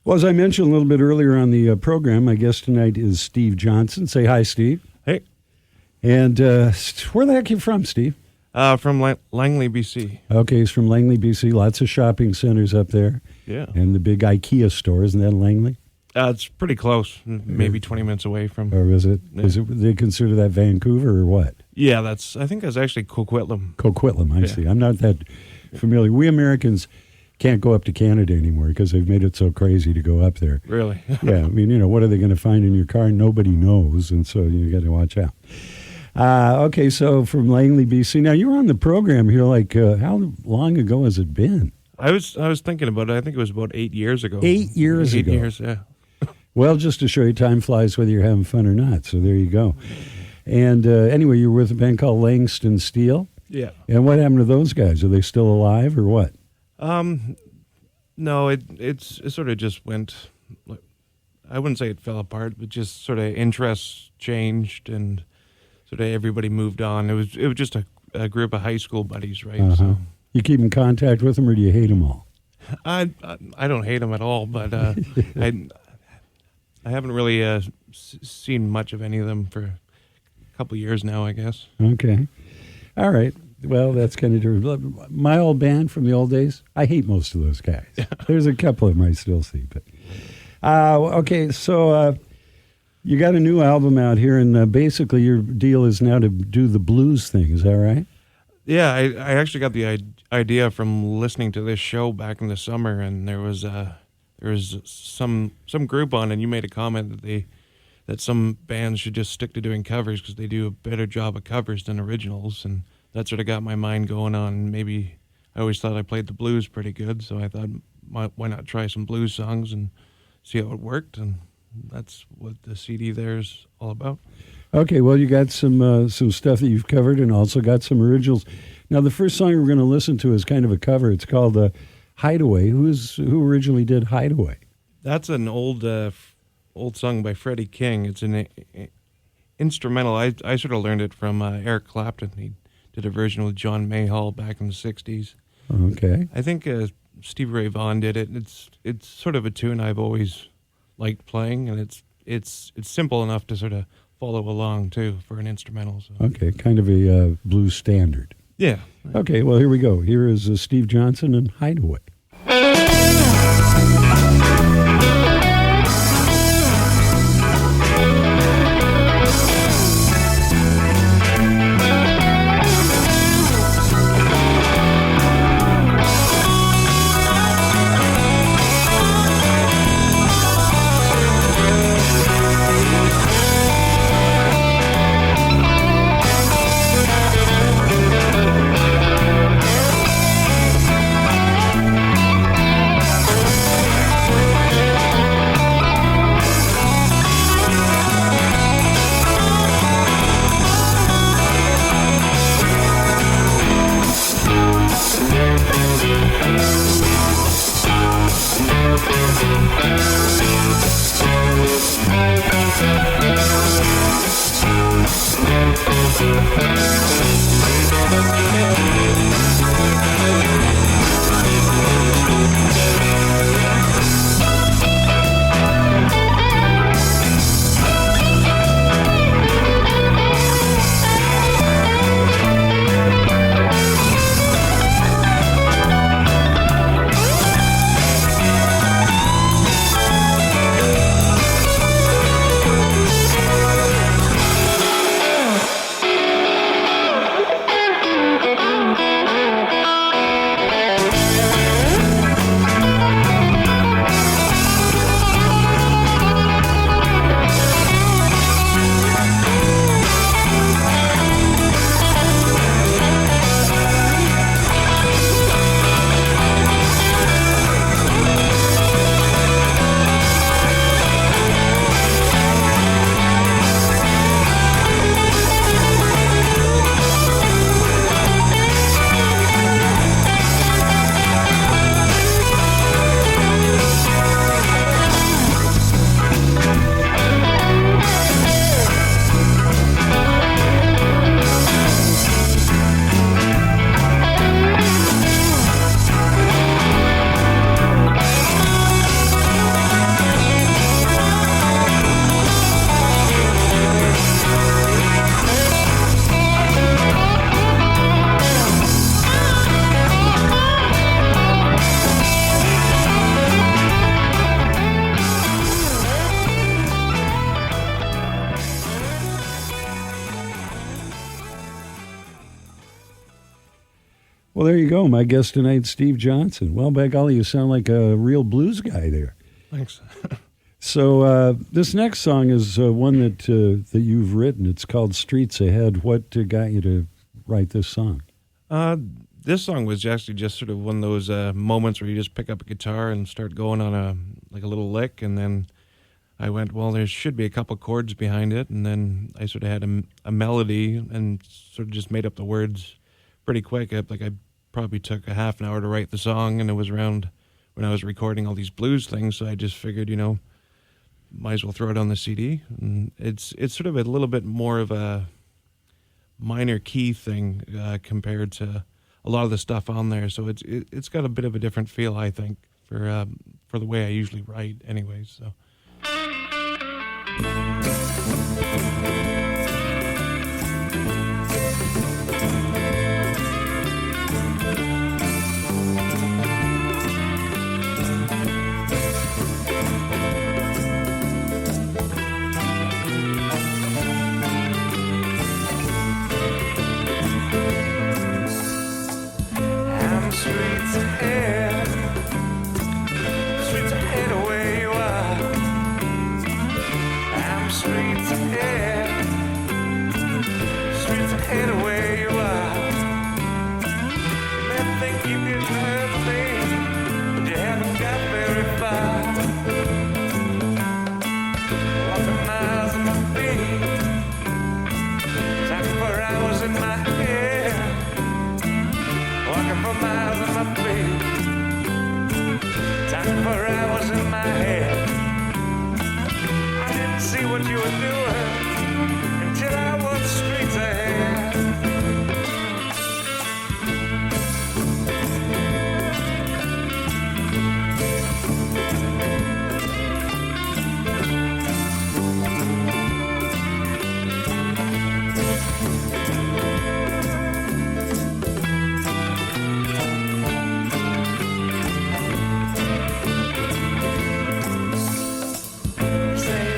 Well, as I mentioned a little bit earlier on the program, my guest tonight is Steve Johnson. Say hi, Steve. Hey. And where the heck are you from, Steve? From Langley, BC. Okay, he's from Langley, BC. Lots of shopping centers up there. Yeah. And the big IKEA store, isn't that in Langley? It's pretty close, maybe 20 minutes away from. Or is it? Yeah. Is it? They consider that Vancouver or what? Yeah, I think that's actually Coquitlam. Coquitlam, I see. I'm not that familiar. We Americans can't go up to Canada anymore because they've made it so crazy to go up there. Really? Yeah, I mean, what are they going to find in your car? Nobody knows, and so you got to watch out. Okay, so from Langley, BC. Now, you were on the program here, how long ago has it been? I was thinking about it. I think it was about 8 years ago. 8 years ago? 8 years, yeah. Well, just to show you, time flies whether you're having fun or not, so there you go. And anyway, you were with a band called Langston Steel? Yeah. And what happened to those guys? Are they still alive or what? No, it sort of just went. I wouldn't say it fell apart, but just sort of interests changed and sort of everybody moved on. It was just a group of high school buddies, right? Uh-huh. So you keep in contact with them, or do you hate them all? I don't hate them at all, but I haven't really seen much of any of them for a couple years now, I guess. Okay. All right. Well, that's kind of true. My old band from the old days, I hate most of those guys. There's a couple of them I still see. But okay, so you got a new album out here, and basically your deal is now to do the blues thing. Is that right? Yeah, I actually got the idea from listening to this show back in the summer, and there was some group on, and you made a comment that some bands should just stick to doing covers because they do a better job of covers than originals, and that sort of got my mind going on. Maybe I always thought I played the blues pretty good, so I thought, why not try some blues songs and see how it worked, and that's what the CD there is all about. Okay, well, you got some stuff that you've covered and also got some originals. Now, the first song we're going to listen to is kind of a cover. It's called Hideaway. Who originally did Hideaway? That's an old song by Freddie King. It's an instrumental. I sort of learned it from Eric Clapton. He did a version with John Mayhall back in the 60s. Okay. I think Stevie Ray Vaughan did it. It's sort of a tune I've always liked playing, and it's simple enough to sort of follow along, too, for an instrumental. So. Okay, kind of a blues standard. Yeah. Okay, well, here we go. Here is Steve Johnson and Hideaway. Well, there you go. My guest tonight, Steve Johnson. Well, by golly, you sound like a real blues guy there. Thanks. So this next song is one that you've written. It's called Streets Ahead. What got you to write this song? This song was actually just sort of one of those moments where you just pick up a guitar and start going on a little lick, and then I went, well, there should be a couple chords behind it, and then I sort of had a melody and sort of just made up the words pretty quick. I probably took a half an hour to write the song, and it was around when I was recording all these blues things, so I just figured, might as well throw it on the CD. And it's sort of a little bit more of a minor key thing compared to a lot of the stuff on there, so it's got a bit of a different feel, I think, for the way I usually write anyways, so. Streets ahead of where you are. I'm streets ahead of where you are. You may think you can hurt me, but you haven't got very far. Walking miles on my feet, talking for hours in my head. Walking for miles on my feet, talking for hours in my head. I didn't see what you were doing until I was streets ahead.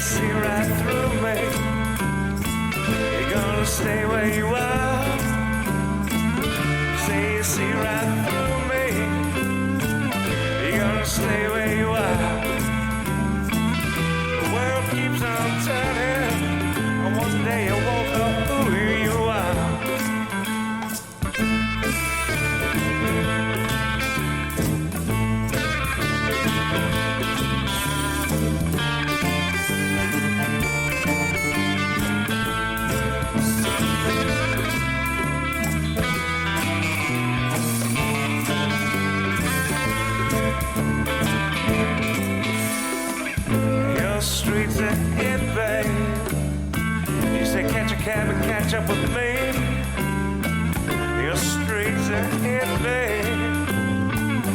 See right through me. You're gonna stay where you are. Say you see right through me. You're gonna stay where you are. The world keeps on turning, and one day you won't know who you are. Streets ahead, babe. You say catch a cab and catch up with me. Your streets ahead, babe.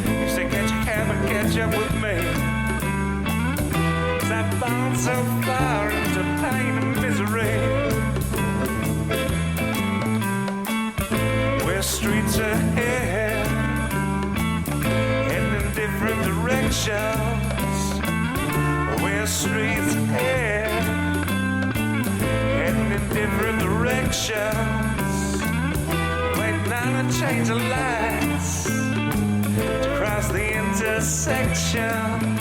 You say catch a cab and catch up with me. 'Cause I've fallen so far into pain and misery. We're streets ahead, heading in different directions. We're streets ahead, heading in different directions. Waiting on a change of lights to cross the intersection.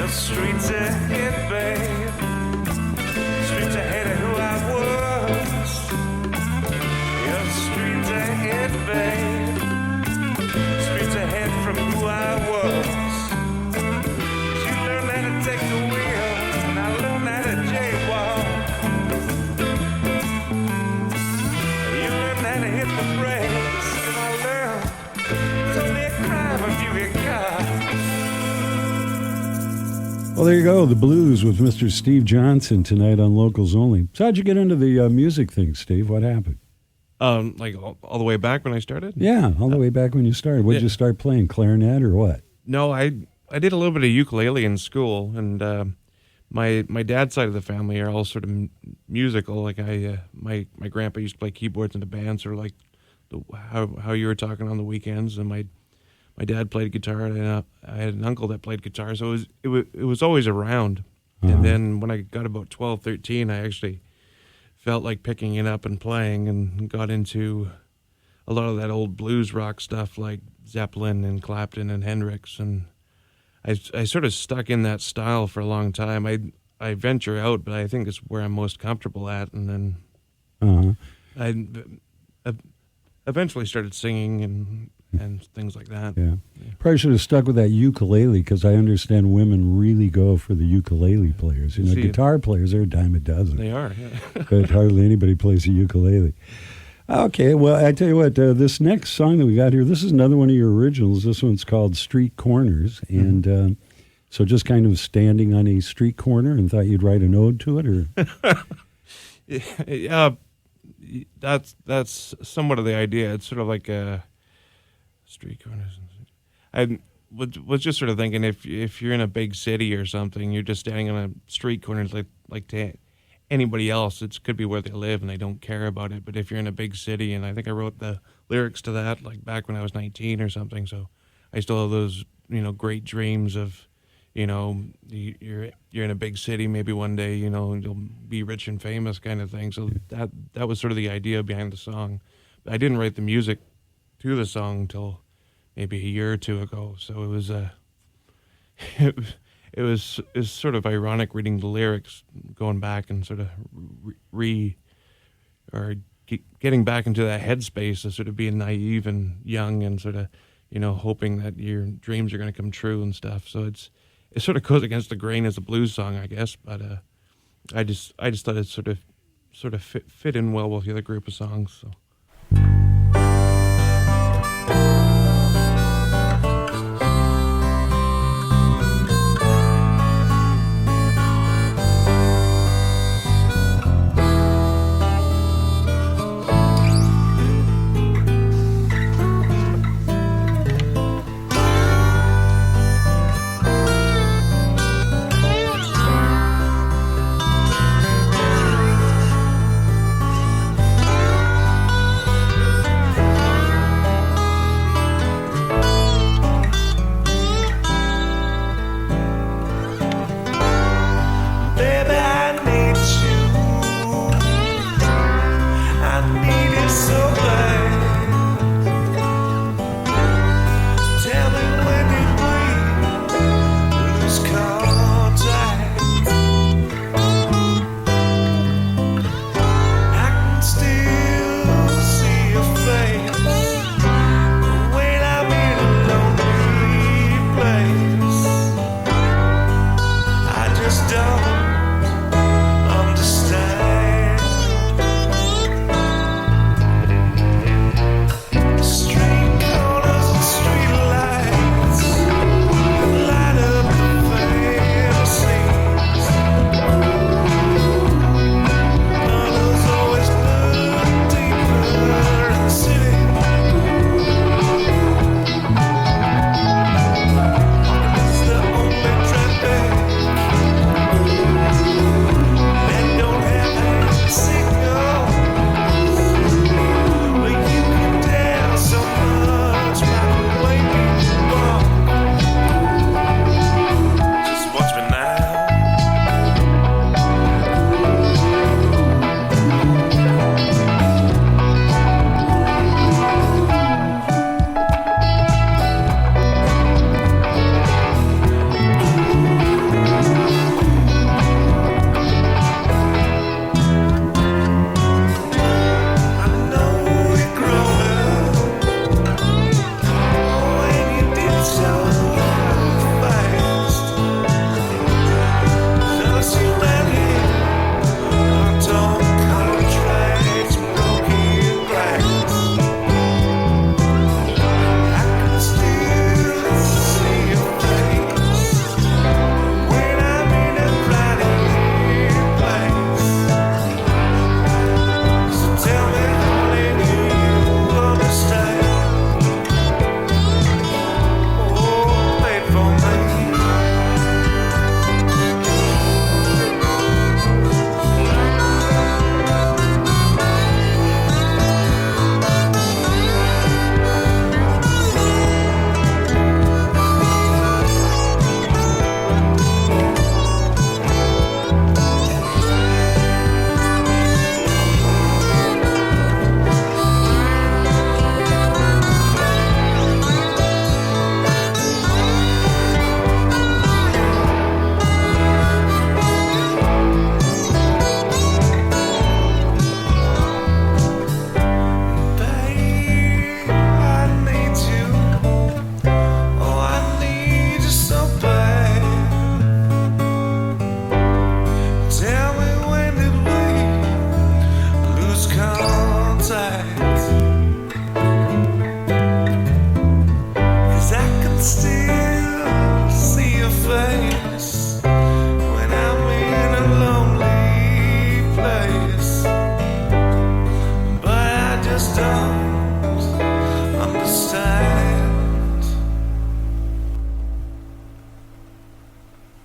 Streets ahead, babe. Streets ahead of who I was. Your streets ahead, babe. Streets ahead from who I was. You learned how to take the wheel, and I learned how to jaywalk. You learned how to hit the brakes, and I learned Well, there you go. The Blues with Mr. Steve Johnson tonight on Locals Only. So how'd you get into the music thing, Steve? What happened? Like all the way back when I started? Yeah, all the way back when you started. What did you start playing, clarinet or what? No, I did a little bit of ukulele in school, and my dad's side of the family are all sort of musical. Like my grandpa used to play keyboards in a band, sort of like how you were talking on the weekends, and my dad played guitar, and I had an uncle that played guitar, so it was always around. Uh-huh. And then when I got about 12, 13, I actually felt like picking it up and playing, and got into a lot of that old blues rock stuff like Zeppelin and Clapton and Hendrix, and I sort of stuck in that style for a long time. I venture out, but I think it's where I'm most comfortable at, and then I eventually started singing and things like that. Yeah. Probably should have stuck with that ukulele, because I understand women really go for the ukulele players. You know, guitar players, they're a dime a dozen. They are, yeah. But hardly anybody plays a ukulele. Okay, well, I tell you what, this next song that we got here, this is another one of your originals. This one's called Street Corners. And so just kind of standing on a street corner and thought you'd write an ode to it, or? Yeah, that's somewhat of the idea. It's sort of like a street corners. I was just sort of thinking, if you're in a big city or something, you're just standing on a street corner like to anybody else. It could be where they live and they don't care about it. But if you're in a big city, and I think I wrote the lyrics to that like back when I was 19 or something, so I still have those great dreams of you're in a big city, maybe one day you'll be rich and famous kind of thing. So that was sort of the idea behind the song. I didn't write the music to the song until maybe a year or two ago, so it was it was sort of ironic reading the lyrics, going back and sort of getting back into that headspace of sort of being naive and young, and sort of hoping that your dreams are going to come true and stuff. So it sort of goes against the grain as a blues song, I guess, but I just thought it sort of fit in well with the other group of songs. So.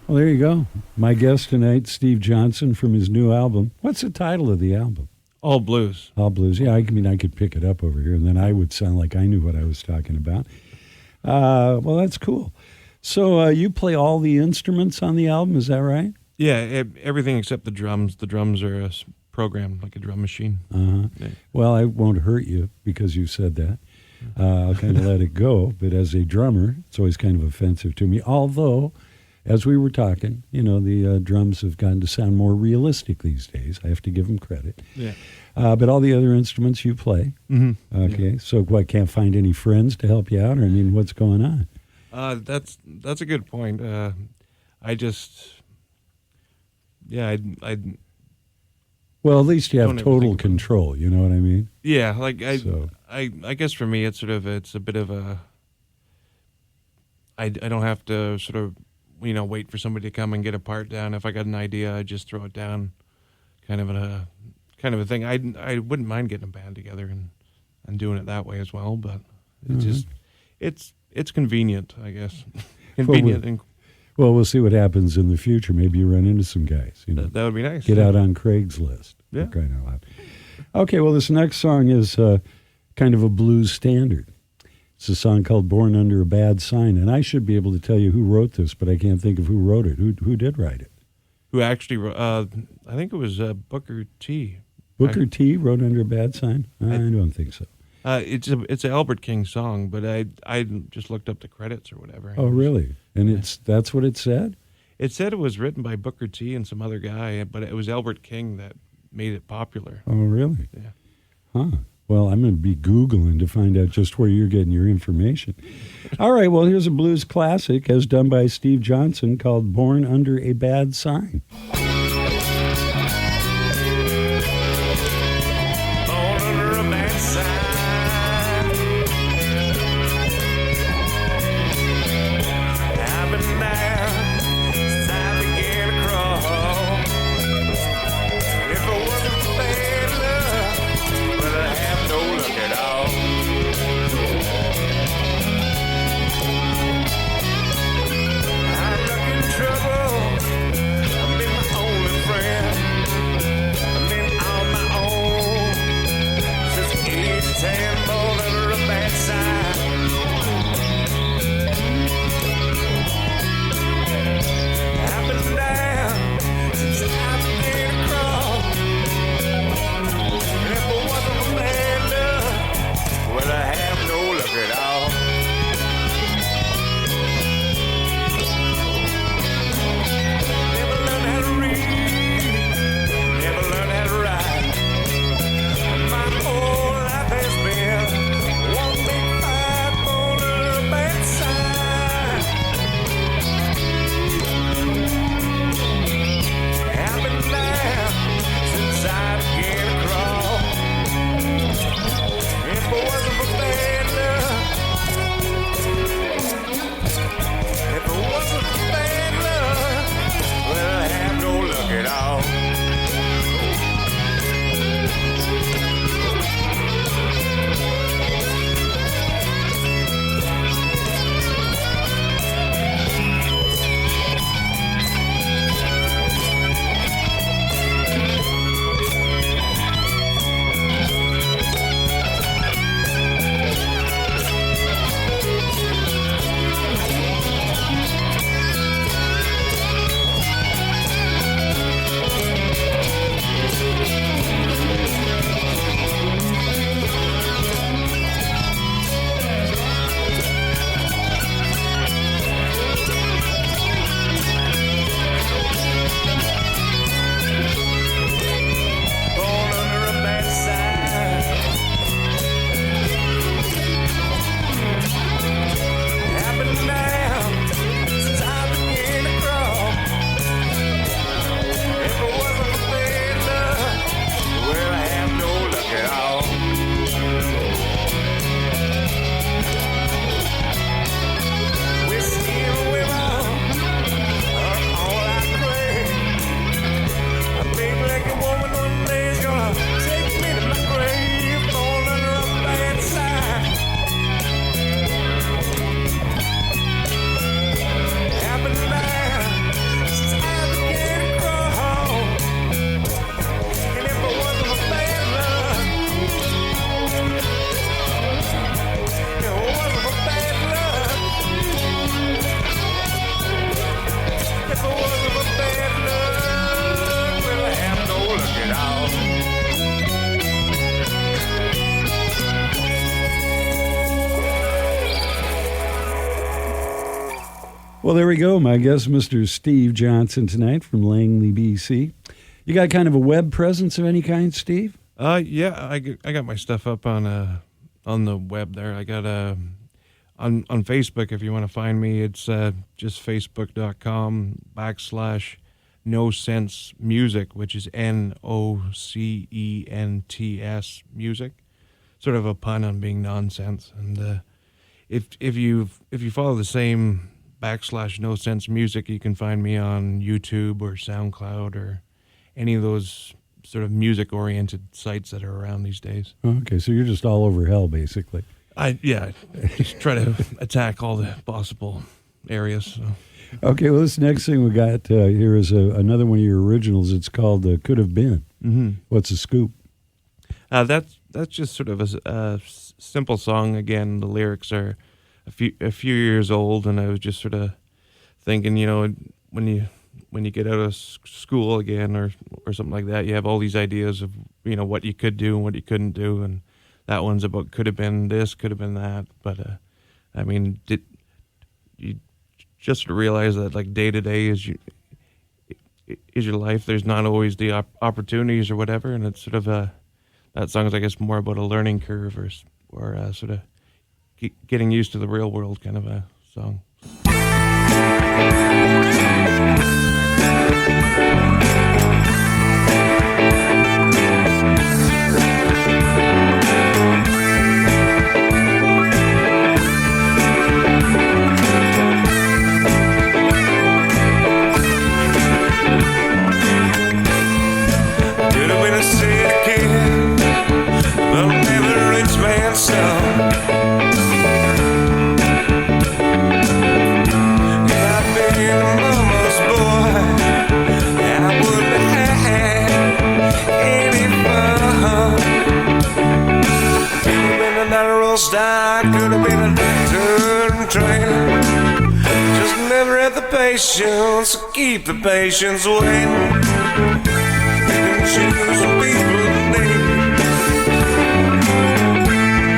Well, there you go. My guest tonight, Steve Johnson, from his new album. What's the title of the album? All blues. All Blues. Yeah, I mean, I could pick it up over here, and then I would sound like I knew what I was talking about. Well, that's cool. So you play all the instruments on the album, is that right? Yeah, everything except the drums. The drums are programmed like a drum machine. Uh-huh. Yeah. Well, I won't hurt you because you said that. I'll kind of let it go. But as a drummer, it's always kind of offensive to me. Although, as we were talking, the drums have gotten to sound more realistic these days. I have to give them credit. Yeah. But all the other instruments you play. Mm-hmm. Okay. So what, can't find any friends to help you out? Or, I mean, what's going on? That's a good point. I just, yeah, I Well, at least you have Don't ever total think about it. control. You know what I mean? yeah, like So- I guess for me it's a bit of a. I don't have to sort of wait for somebody to come and get a part down. If I got an idea, I just throw it down, kind of a thing. I wouldn't mind getting a band together and doing it that way as well, but it's just it's convenient, I guess. Convenient and Well, we'll see what happens in the future. Maybe you run into some guys. that would be nice. Get out on Craigslist. Yeah. For crying out loud. Okay, well, this next song is kind of a blues standard. It's a song called Born Under a Bad Sign, and I should be able to tell you who wrote this, but I can't think of who wrote it. Who did write it? Who actually wrote, I think it was Booker T. Booker T wrote Under a Bad Sign? I don't think so. It's an Albert King song, but I just looked up the credits or whatever. Oh, really? And that's what it said? It said it was written by Booker T and some other guy, but it was Albert King that made it popular. Oh, really? Yeah. Huh. Well, I'm going to be Googling to find out just where you're getting your information. All right, well, here's a blues classic as done by Steve Johnson called Born Under a Bad Sign. Born under a bad sign. I've been down since I began to crawl. If it wasn't for bad luck, well, I'd have no luck at all. I'm in trouble. I'm in my own Well, there we go. My guest, Mr. Steve Johnson, tonight from Langley, BC. You got kind of a web presence of any kind, Steve? Yeah, I got my stuff up on the web there. I got on Facebook. If you want to find me, it's just facebook.com/No Sense Music, which is NOCENTS music. Sort of a pun on being nonsense. And if you follow the same /No Sense Music, you can find me on YouTube or SoundCloud or any of those sort of music-oriented sites that are around these days. Okay, so you're just all over hell, basically. I just try to attack all the possible areas. So. Okay, well, this next thing we got here is another one of your originals. It's called Could Have Been. Mm-hmm. What's the scoop? That's just sort of a simple song. Again, the lyrics are a few years old, and I was just sort of thinking, when you get out of school again or something like that, you have all these ideas of what you could do and what you couldn't do, and that one's about could have been this, could have been that. But I mean, you just realize that like day to day is your life. There's not always the opportunities or whatever, and it's sort of that song is, I guess, more about a learning curve or sort of getting used to the real world kind of a song. Could have been a city kid, but never a rich man's son. Star, could have been a doctor and trainer. Just never had the patience to keep the patience waiting. Pick and choose the people today.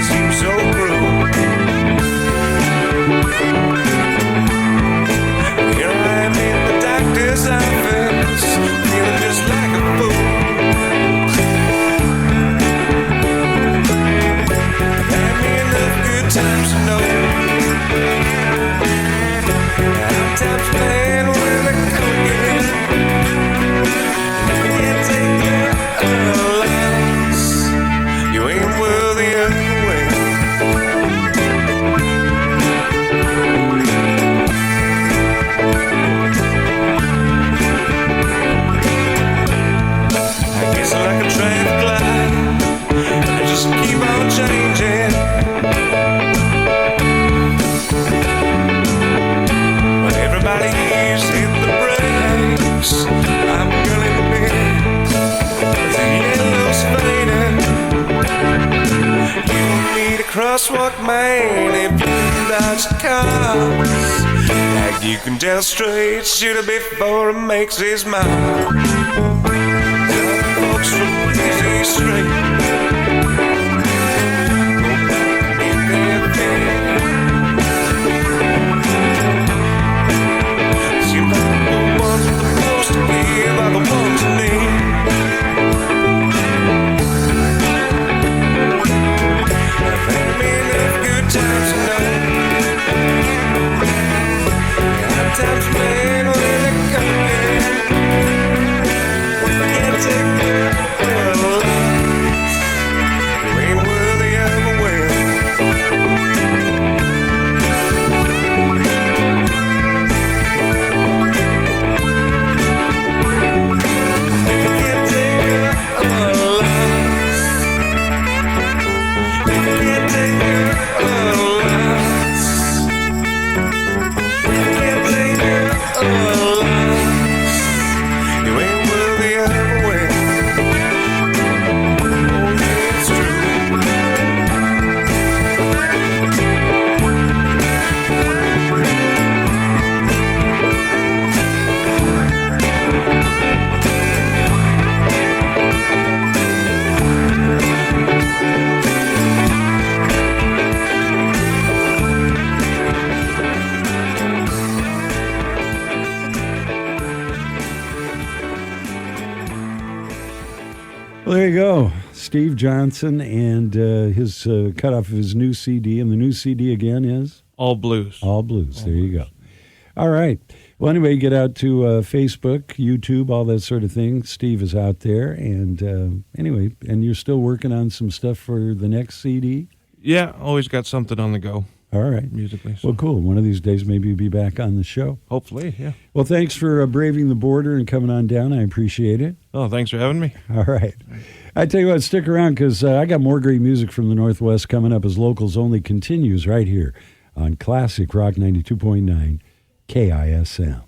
Seems so cruel. Here I am in the doctor's office, feeling just like a fool. Times to know how times playing with a cocaine. You can't take care of lives. You ain't worthy of the way. I guess like a traffic light, I just keep on changing. Everybody's hit the brakes. I'm gonna admit the yellow's fading. You don't need a crosswalk, man, if you dodge cars. Like you can tell straight shooter before it makes his mark. Some folks from easy straight. By the ones in need. I've had me enough good times to know. Hard times playing with a company. Can't take care of lives. Well, there you go. Steve Johnson and his cutoff of his new CD. And the new CD again is? All blues. All Blues. There you go. All right. Well, anyway, get out to Facebook, YouTube, all that sort of thing. Steve is out there. And anyway, and you're still working on some stuff for the next CD? Yeah, always got something on the go. All right. Musically. So. Well, cool. One of these days, maybe you'll be back on the show. Hopefully, yeah. Well, thanks for braving the border and coming on down. I appreciate it. Oh, thanks for having me. All right. I tell you what, stick around because I got more great music from the Northwest coming up as Locals Only continues right here on Classic Rock 92.9 KISM.